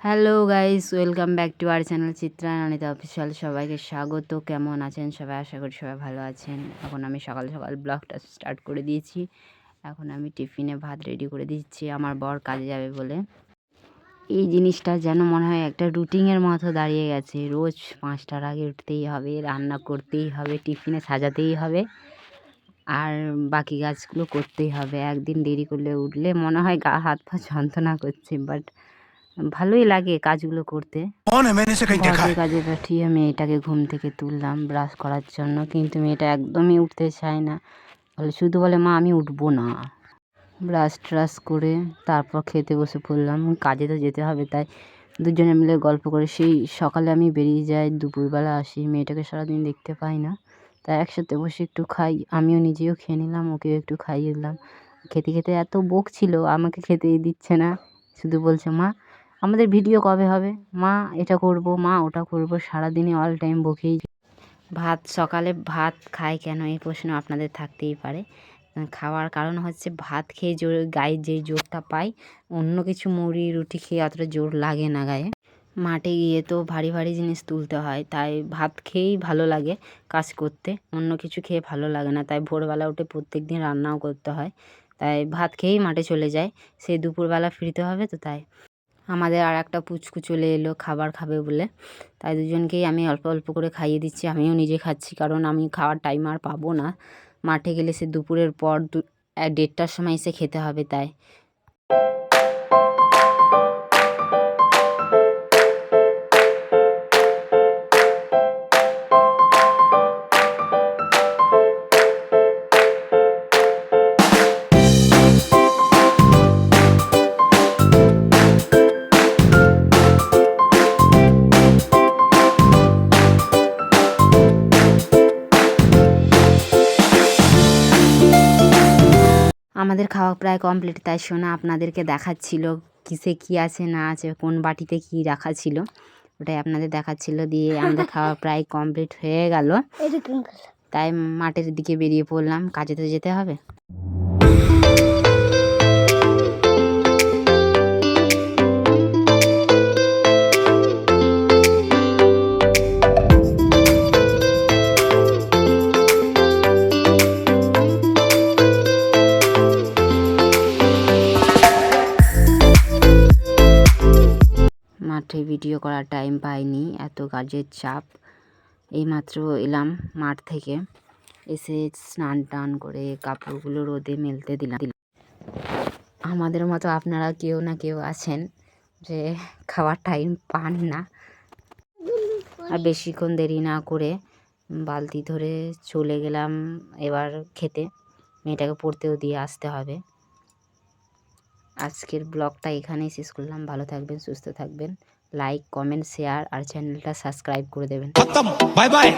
Hello guys, welcome back to our channel Chitrayanita official. সবাইকে স্বাগত। কেমন আছেন সবাই? আশা করি সবাই ভালো আছেন। এখন আমি সকাল সকাল ব্লগটা স্টার্ট করে দিয়েছি। এখন আমি টিফিনে ভাত রেডি করে দিচ্ছি আমার বর কাজে যাবে বলে। এই জিনিসটা যেন মনে হয় একটা রুটিনের মতো দাঁড়িয়ে গেছে। রোজ 5টার আগে উঠতেই হবে, রান্না করতেই হবে, টিফিনে সাজাতেই হবে, আর বাকি কাজগুলো করতেই হবে। একদিন দেরি করলে উঠলে মনে হয় গা হাত পা যন্ত্রণা করছে, বাট ভালোই লাগে কাজগুলো করতে। বরকে কাজে পাঠিয়ে মেয়েটাকে ঘুম থেকে তুললাম ব্রাশ করার জন্য, কিন্তু মেয়েটা একদমই উঠতে চায় না। শুধু বলে মা আমি উঠবো না। ব্রাশ ট্রাশ করে তারপর খেতে বসে পড়লাম। কাজে তো যেতে হবে, তাই দুজনে মিলে গল্প করে সেই সকালে আমি বেরিয়ে যাই, দুপুরবেলা আসি। মেয়েটাকে সারাদিন দেখতে পাই না, তাই একসাথে বসে একটু খাই। আমিও নিজেও খেয়ে নিলাম, ওকেও একটু খাইয়ে দিলাম। খেতে খেতে এত বকছিল, আমাকে খেতেই দিচ্ছে না, শুধু বলছে মা আমাদের ভিডিও কবে হবে, মা এটা করব, মা ওটা করব। সারাদিনই অল টাইম বকেই। সকালে ভাত খায় কেন এই প্রশ্ন আপনাদের থাকতেই পারে। খাওয়ার কারণ হচ্ছে ভাত খেয়ে গায়ে যেই জোরটা পাই, অন্য কিছু মুড়ি রুটি খেয়ে অতটা জোর লাগে না গায়ে। মাঠে গিয়ে তো ভারী ভারী জিনিস তুলতে হয়, তাই ভাত খেয়েই ভালো লাগে কাজ করতে, অন্য কিছু খেয়ে ভালো লাগে না। তাই ভোরবেলা উঠে প্রত্যেক দিন রান্নাও করতে হয়, তাই ভাত খেয়েই মাঠে চলে যায়। সে দুপুরবেলা ফিরতে হবে, তো তাই আমাদের আর একটা পুচকু চলে এলো খাবার খাবে বলে, তাই দুজনকেই আমি অল্প অল্প করে খাইয়ে দিচ্ছি। আমিও নিজে খাচ্ছি, কারণ আমি খাওয়ার টাইম আর পাবো না। মাঠে গেলে সে দুপুরের পর 1:30টার সময় এসে খেতে হবে, তাই আমাদের খাওয়া প্রায় কমপ্লিট। তাই সোনা আপনাদেরকে দেখাচ্ছিল কিসে কি আছে না আছে, কোন বাটিতে কি রাখা ছিল, ওটাই আপনাদের দেখাচ্ছিল। দিয়ে আমাদের খাওয়া প্রায় কমপ্লিট হয়ে গেল, তাই মাঠের দিকে বেরিয়ে পড়লাম, কাজে তো যেতে হবে। মাঠে ভিডিও করার টাইম পাইনি, এত কাজের চাপ। এইমাত্র এলাম মাঠ থেকে, এসে স্নান টান করে কাপড়গুলো রোদে মেলতে দিলাম। আমাদের মতো আপনারা কেউ না কেউ আছেন যে খাওয়ার টাইম পান না। আর বেশিক্ষণ দেরি না করে বালতি ধরে চলে গেলাম এবার খেতে। মেয়েটাকে পড়তেও দিয়ে আসতে হবে। আজকের ব্লগটা এখানেই শেষ করলাম। ভালো থাকবেন, সুস্থ থাকবেন। লাইক, কমেন্ট, শেয়ার আর চ্যানেলটা সাবস্ক্রাইব করে দেবেন। Bye bye.